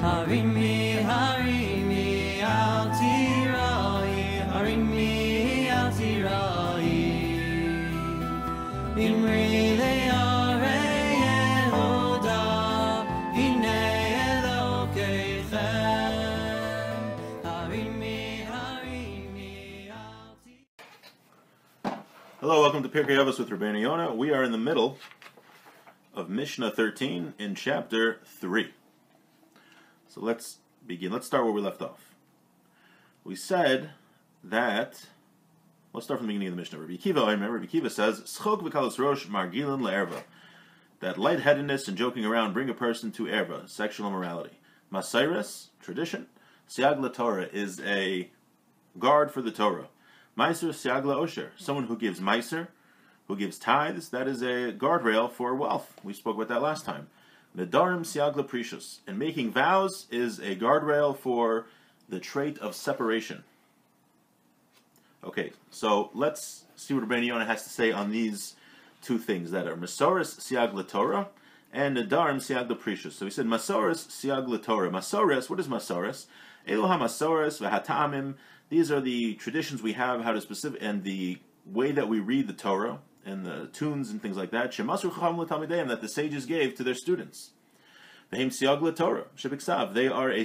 Harimi, harimi, al tirai, harimi, al tirai. Imri le'arei Yehuda, hinei Elokeichem. Harimi, harimi, al tirai. Hello, welcome to Pirkei Avos with Rabeinu Yonah. We are in the middle of Mishnah 13 in chapter 3. So let's begin. Let's start where we left off. We said that, let's start from the beginning of the Mishnah. Rabbi Kiva says, Schok v'kalos rosh margilin le'erva, that lightheadedness and joking around bring a person to erva, sexual immorality. Masairis, tradition. Siag LaTorah is a guard for the Torah. Meiser siag la'osher, someone who gives meiser, who gives tithes, that is a guardrail for wealth. We spoke about that last time. Nedarim siag leprishus, and making vows is a guardrail for the trait of separation. Okay, so let's see what Rabeinu Yonah has to say on these two things that are Masoris siag leTorah and Nedarim siag leprishus. So he said Masoris siag leTorah. Masoris, what is Masoris? Eloha Masoris v'hatamim. These are the traditions we have, how to specific, and the way that we read the Torah, and the tunes and things like that, that the sages gave to their students. They are a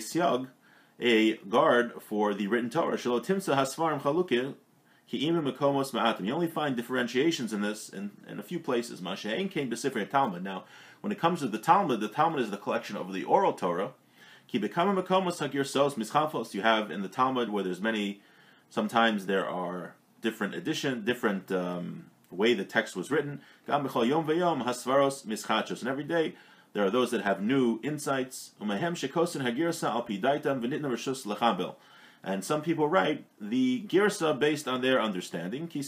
siag, a guard for the written Torah. You only find differentiations in this in a few places. Now, when it comes to the Talmud is the collection of the oral Torah. You have in the Talmud where there's many, sometimes there are different way the text was written. And every day there are those that have new insights. And some people write the girsa based on their understanding. So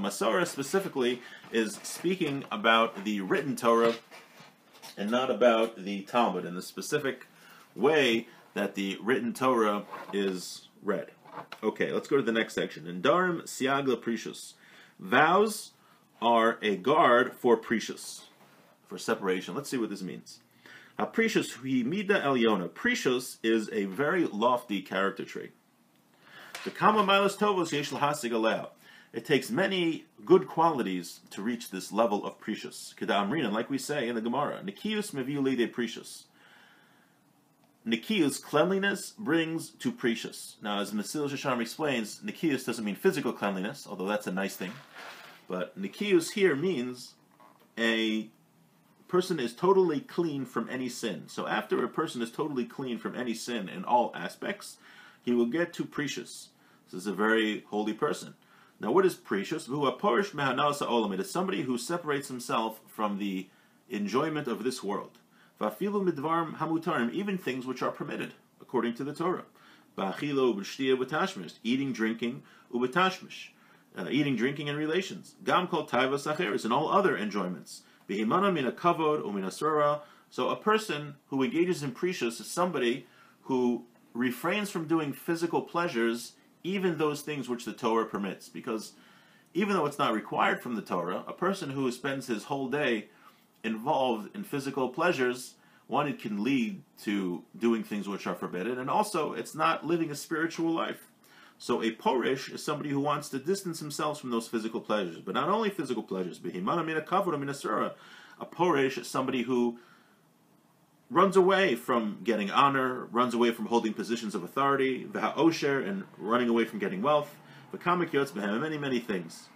Masorah specifically is speaking about the written Torah and not about the Talmud, in the specific way that the written Torah is read. Okay, let's go to the next section. Nedarim siag leprishus. Vows are a guard for precious, for separation. Let's see what this means. Precious hui mida el Yonah. Precious is a very lofty character trait. The kama milas tovos yesh lahasig aleh. It takes many good qualities to reach this level of precious. Keda amrinan, like we say in the Gemara, nikius meviu leidei precious. Nikius, cleanliness, brings to precious. Now, as Mesil Shasharm explains, Nikius doesn't mean physical cleanliness, although that's a nice thing. But Nikius here means a person is totally clean from any sin. So after a person is totally clean from any sin in all aspects, he will get to precious. This is a very holy person. Now, what is precious? It is somebody who separates himself from the enjoyment of this world. Even things which are permitted according to the Torah. Eating, drinking, eating, drinking, and relations. And all other enjoyments. So a person who engages in precious is somebody who refrains from doing physical pleasures, even those things which the Torah permits. Because even though it's not required from the Torah, a person who spends his whole day involved in physical pleasures, one, it can lead to doing things which are forbidden, and also it's not living a spiritual life. So a porish is somebody who wants to distance himself from those physical pleasures, but not only physical pleasures. A porish is somebody who runs away from getting honor, runs away from holding positions of authority, v'ha'osher, and running away from getting wealth, many, many things.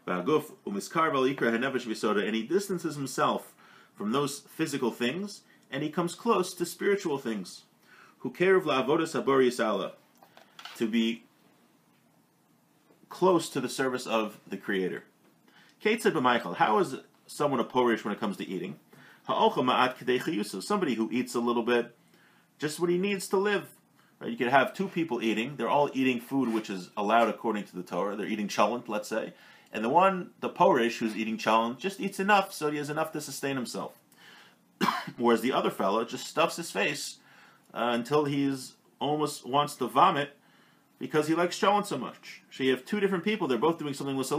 And he distances himself from those physical things, and he comes close to spiritual things. To be close to the service of the Creator. How is someone a porish when it comes to eating? Somebody who eats a little bit, just what he needs to live. Right? You could have two people eating. They're all eating food which is allowed according to the Torah. They're eating chalent, let's say. And the porish who's eating chalent, just eats enough so he has enough to sustain himself. Whereas the other fellow just stuffs his face until he's almost wants to vomit because he likes chalent so much. So you have two different people. They're both doing something with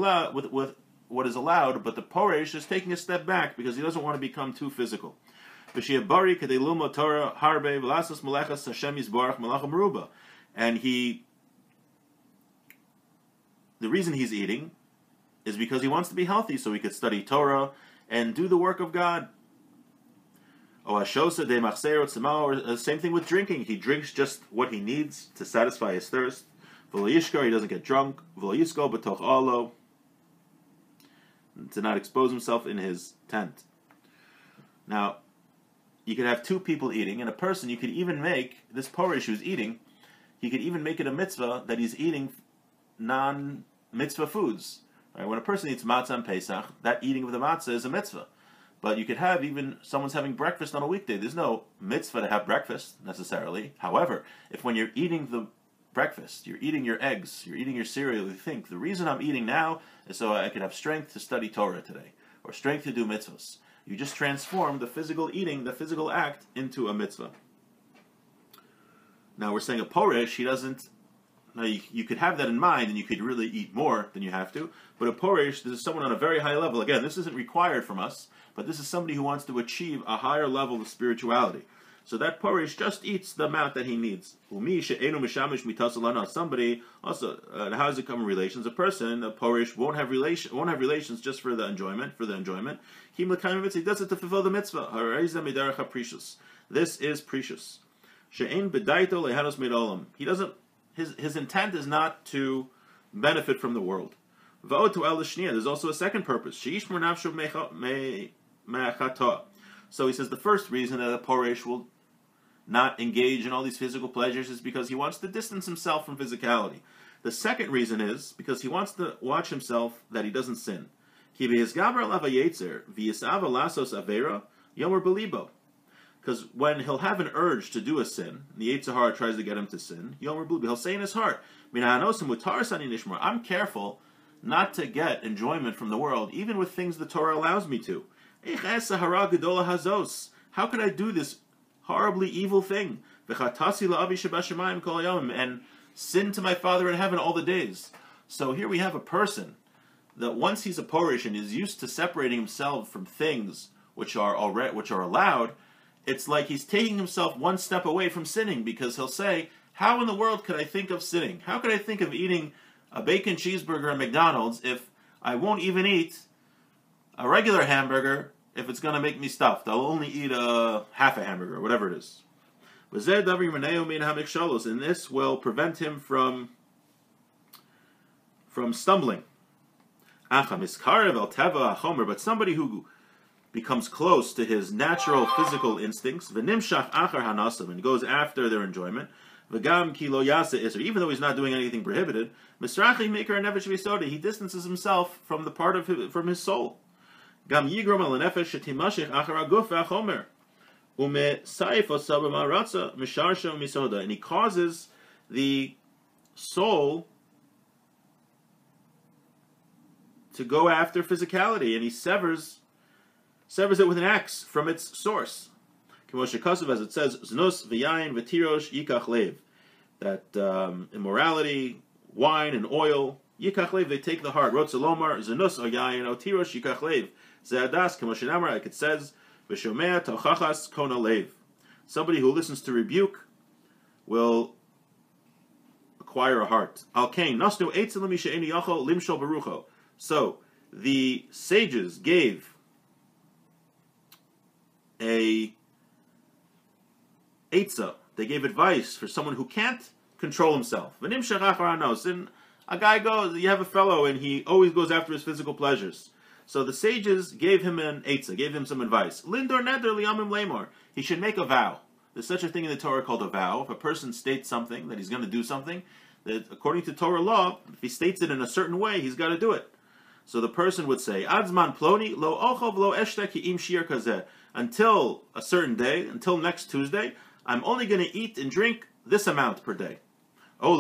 what is allowed, but the Poresh is taking a step back because he doesn't want to become too physical. And the reason he's eating is because he wants to be healthy, so he could study Torah and do the work of God. Or same thing with drinking. He drinks just what he needs to satisfy his thirst. He doesn't get drunk. To not expose himself in his tent. Now, you could have two people eating, and a person, you could even make, this Porish who's eating, he could even make it a mitzvah that he's eating non-mitzvah foods. Right? When a person eats matzah on Pesach, that eating of the matzah is a mitzvah. But you could have even, someone's having breakfast on a weekday. There's no mitzvah to have breakfast, necessarily. However, if when you're eating the breakfast, you're eating your eggs, you're eating your cereal, you think, the reason I'm eating now is so I can have strength to study Torah today, or strength to do mitzvahs. You just transform the physical eating, the physical act, into a mitzvah. Now we're saying a Poresh, he doesn't, now you could have that in mind and you could really eat more than you have to, but a Poresh, this is someone on a very high level. Again, this isn't required from us, but this is somebody who wants to achieve a higher level of spirituality. So that Poresh just eats the amount that he needs. Somebody also, how does it come in relations? A person, a Poresh, won't have relations just for the enjoyment. He does it to fulfill the mitzvah. This is precious. He doesn't. His intent is not to benefit from the world. There's also a second purpose. So he says the first reason that a Poresh will not engage in all these physical pleasures is because he wants to distance himself from physicality. The second reason is because he wants to watch himself that he doesn't sin. Because when he'll have an urge to do a sin, the Yetzer Hara tries to get him to sin, he'll say in his heart, I'm careful not to get enjoyment from the world, even with things the Torah allows me to. How could I do this horribly evil thing? And sin to my Father in heaven all the days. So here we have a person that once he's a Porish and is used to separating himself from things which are allowed, it's like he's taking himself one step away from sinning, because he'll say, how in the world could I think of sinning? How could I think of eating a bacon cheeseburger at McDonald's if I won't even eat a regular hamburger if it's going to make me stuffed? I'll only eat half a hamburger, or whatever it is. And this will prevent him from stumbling. But somebody who becomes close to his natural physical instincts, and goes after their enjoyment, even though he's not doing anything prohibited, he distances himself from the part of from his soul. And he causes the soul to go after physicality, and he severs it with an axe from its source. As it says, znus v'yayin v'tirosh yikach lev, that immorality, wine, and oil, yikach lev, they take the heart. Rotzelomar znus o yayin o tirosh yikach lev. Ze'adas k'moshenamar, like it says, v'shomea tochachas kona lev. Somebody who listens to rebuke will acquire a heart. Al kain nasnu eitzel mishe'eni yachol limshol barucho. So the sages gave a eitzah, they gave advice for someone who can't control himself. And a guy goes, you have a fellow and he always goes after his physical pleasures. So the sages gave him an eitzah, gave him some advice. Lindor neder liyamim lemor. He should make a vow. There's such a thing in the Torah called a vow. If a person states something, that he's going to do something, that according to Torah law, if he states it in a certain way, he's got to do it. So the person would say, Adzman ploni lo ochov lo eshta ki im shir kazeh. Until a certain day, until next Tuesday, I'm only going to eat and drink this amount per day. Or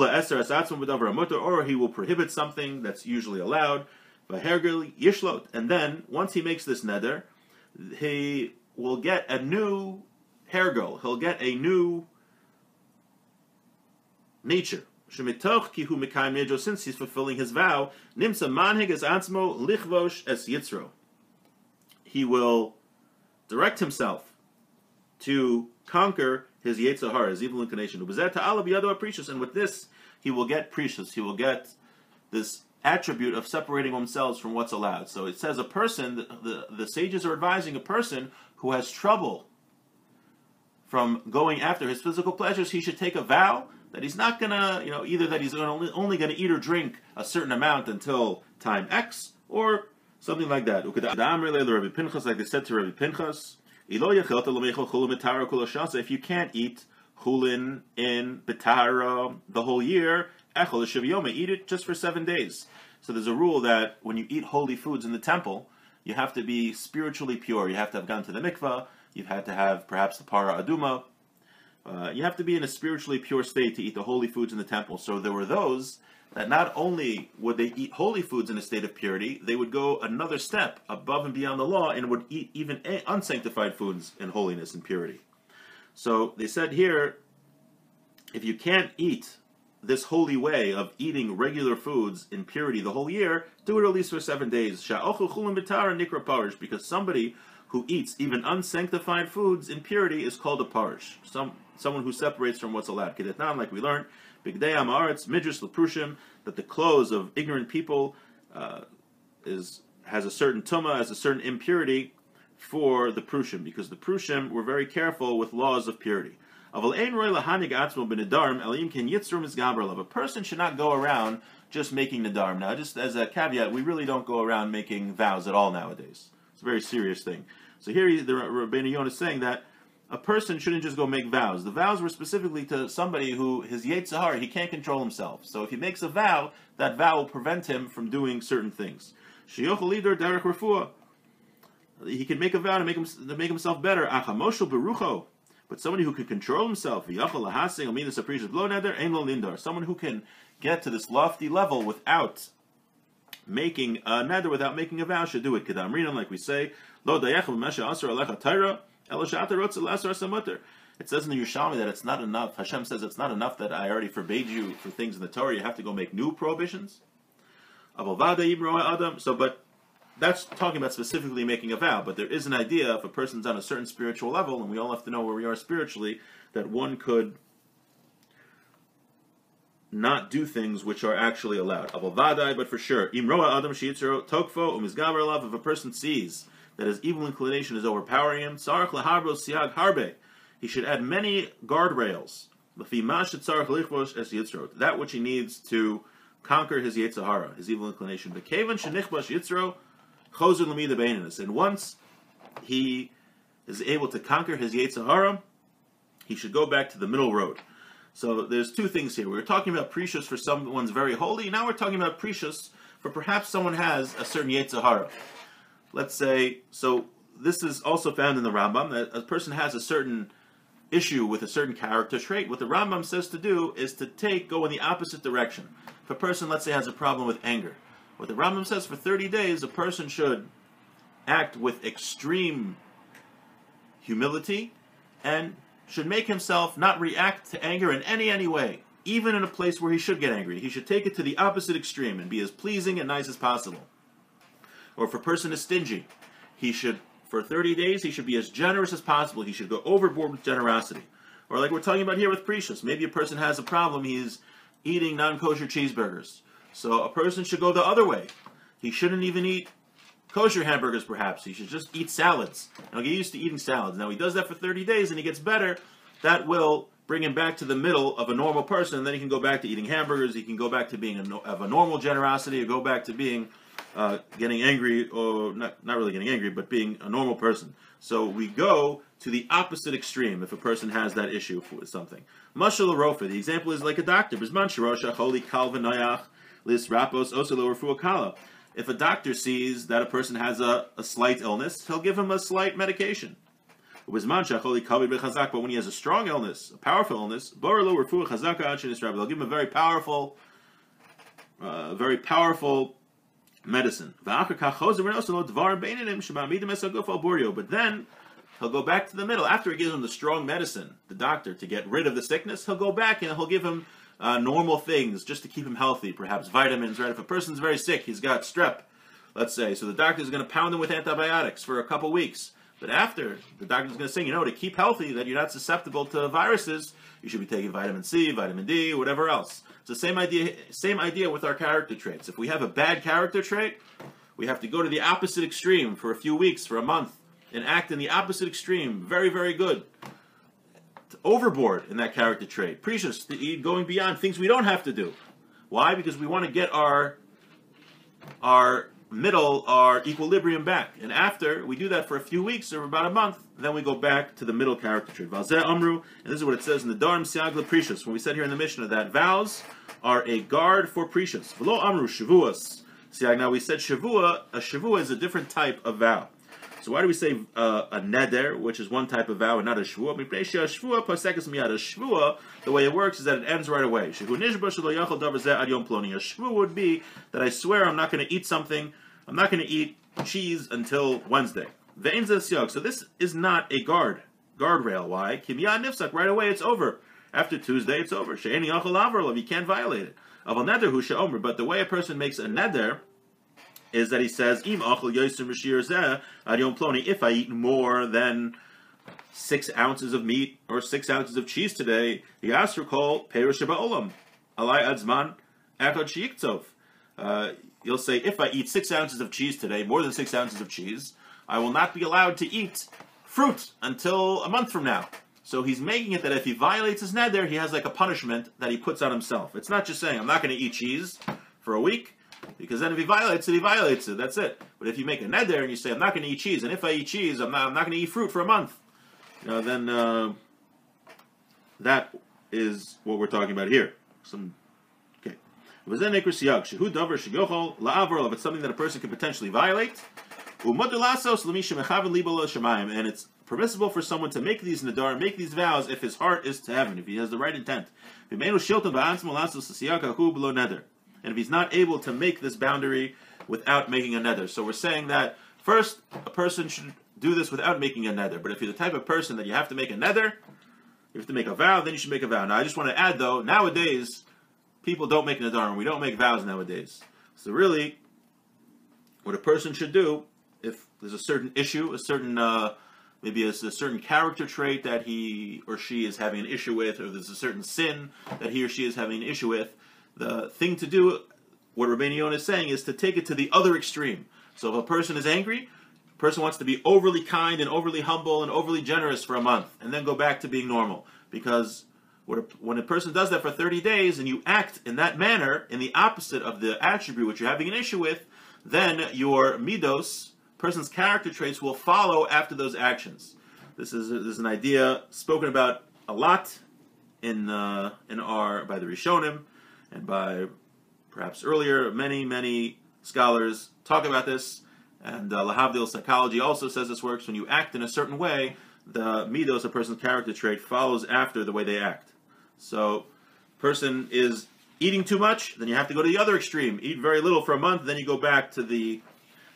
he will prohibit something that's usually allowed. And then, once he makes this neder, he will get a new hergel. He'll get a new nature. Shemitoch ki hu mekayim nidro, since he's fulfilling his vow, nimsa manhig es atzmo lichvosh es yitzro. He will direct himself to conquer his Yetzer Hara, his evil inclination. And with this, he will get precious. He will get this attribute of separating themselves from what's allowed. So it says a person, the sages are advising a person who has trouble from going after his physical pleasures, he should take a vow that he's not gonna, either that he's only gonna eat or drink a certain amount until time X, or something like that. Like they said to Rabbi Pinchas, if you can't eat chulin in Betara the whole year, eat it just for 7 days. So there's a rule that when you eat holy foods in the temple, you have to be spiritually pure. You have to have gone to the mikvah. You've had to have perhaps the para aduma. You have to be in a spiritually pure state to eat the holy foods in the temple. So there were those that not only would they eat holy foods in a state of purity, they would go another step above and beyond the law and would eat even unsanctified foods in holiness and purity. So they said here, if you can't eat this holy way of eating regular foods in purity the whole year, do it at least for 7 days. Because somebody who eats even unsanctified foods in purity is called a parish. Someone who separates from what's allowed. Like we learned, Bigdei Amaretz, Midrash Leprushim, that the clothes of ignorant people has a certain tumah, has a certain impurity for the Prushim, because the Prushim were very careful with laws of purity. A person should not go around just making nadarim. Now, just as a caveat, we really don't go around making vows at all nowadays. It's a very serious thing. So here, the Rabeinu Yonah is saying that a person shouldn't just go make vows. The vows were specifically to somebody who, his Yetzer Hara, he can't control himself. So if he makes a vow, that vow will prevent him from doing certain things. He can make a vow to make himself better. But somebody who can control himself, someone who can get to this lofty level without making a neder, without making a vow, should do it. Like we say, it says in the Yerushalmi that it's not enough. Hashem says it's not enough that I already forbade you for things in the Torah. You have to go make new prohibitions. So, but that's talking about specifically making a vow. But there is an idea, if a person's on a certain spiritual level, and we all have to know where we are spiritually, that one could not do things which are actually allowed. But for sure, if a person sees that his evil inclination is overpowering him, he should add many guardrails, that which he needs to conquer his Yetzer Hara, his evil inclination. And once he is able to conquer his Yetzer Hara, he should go back to the middle road. So there's two things here. We were talking about precious for someone's very holy. Now we're talking about precious for perhaps someone has a certain Yetzer Hara. Let's say, so this is also found in the Rambam, that a person has a certain issue with a certain character trait. What the Rambam says to do is to go in the opposite direction. If a person, let's say, has a problem with anger, what the Rambam says, for 30 days, a person should act with extreme humility and should make himself not react to anger in any way, even in a place where he should get angry. He should take it to the opposite extreme and be as pleasing and nice as possible. Or if a person is stingy, he should, for 30 days, he should be as generous as possible. He should go overboard with generosity. Or like we're talking about here with precious, maybe a person has a problem, he's eating non-kosher cheeseburgers. So a person should go the other way. He shouldn't even eat kosher hamburgers, perhaps. He should just eat salads. And he'll get used to eating salads. Now, he does that for 30 days and he gets better. That will bring him back to the middle of a normal person. And then he can go back to eating hamburgers. He can go back to being of a normal generosity, or go back to being getting angry, or not really getting angry, but being a normal person. So we go to the opposite extreme if a person has that issue with something. Mashal Rofa, the example is like a doctor. If a doctor sees that a person has a slight illness, he'll give him a slight medication. But when he has a strong illness, a powerful illness, they'll give him a very powerful medicine. But then he'll go back to the middle. After he gives him the strong medicine, the doctor, to get rid of the sickness, he'll go back and he'll give him normal things just to keep him healthy, perhaps vitamins, right? If a person's very sick, he's got strep, let's say, so the doctor's going to pound him with antibiotics for a couple weeks. But after, the doctor's going to say, to keep healthy, that you're not susceptible to viruses, you should be taking vitamin C, vitamin D, whatever else. It's the same idea with our character traits. If we have a bad character trait, we have to go to the opposite extreme for a few weeks, for a month, and act in the opposite extreme. Very, very good. Overboard in that character trait. Precious, going beyond things we don't have to do. Why? Because we want to get our equilibrium back. And after we do that for a few weeks or about a month, then we go back to the middle character trait. Valzeh Amru, and this is what it says in the Darm Siagla Precious, when we said here in the Mishnah that vows are a guard for Precious. V'lo Amru Shavuos. Siag, now we said Shavua. A Shavua is a different type of vow. So why do we say a neder, which is one type of vow, and not a shvua? A shvua, the way it works is that it ends right away. A shvua would be that I swear I'm not going to eat something, I'm not going to eat cheese until Wednesday. So this is not a guardrail. Why? Right away it's over. After Tuesday it's over. You can't violate it. But the way a person makes a neder is that he says, if I eat more than 6 ounces of meat or 6 ounces of cheese today, you'll say, if I eat 6 ounces of cheese today, more than 6 ounces of cheese, I will not be allowed to eat fruit until a month from now. So he's making it that if he violates his neder, he has like a punishment that he puts on himself. It's not just saying, I'm not going to eat cheese for a week, because then if he violates it, he violates it. That's it. But if you make a neder and you say, I'm not going to eat cheese, and if I eat cheese, I'm not going to eat fruit for a month, then that is what we're talking about here. Okay. If it's something that a person can potentially violate, and it's permissible for someone to make these nadar, make these vows, if his heart is to heaven, if he has the right intent. And if he's not able to make this boundary without making a neder. So we're saying that, first, a person should do this without making a neder. But if you're the type of person that you have to make a neder, you have to make a vow, then you should make a vow. Now, I just want to add, though, nowadays, people don't make nadar, and we don't make vows nowadays. So really, what a person should do, if there's a certain issue, a certain, maybe it's a certain character trait that he or she is having an issue with, or there's a certain sin that he or she is having an issue with, the thing to do, what Rabeinu Yonah is saying, is to take it to the other extreme. So if a person is angry, a person wants to be overly kind and overly humble and overly generous for a month, and then go back to being normal. Because when a person does that for 30 days, and you act in that manner, in the opposite of the attribute which you're having an issue with, then your midos, person's character traits, will follow after those actions. This is an idea spoken about a lot by the Rishonim, and by, perhaps earlier, many scholars talk about this, and Lahavdil psychology also says this works. When you act in a certain way, the midos, a person's character trait, follows after the way they act. So, person is eating too much, then you have to go to the other extreme. Eat very little for a month, then you go back to the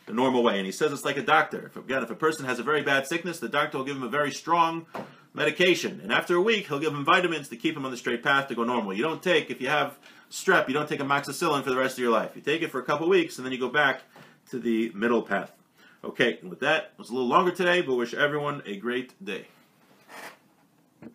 normal way. And he says it's like a doctor. If a person has a very bad sickness, the doctor will give him a very strong medication. And after a week, he'll give him vitamins to keep him on the straight path to go normal. You don't take, if you have strep, you don't take amoxicillin for the rest of your life. You take it for a couple weeks, and then you go back to the middle path. Okay, and with that, it was a little longer today, but wish everyone a great day.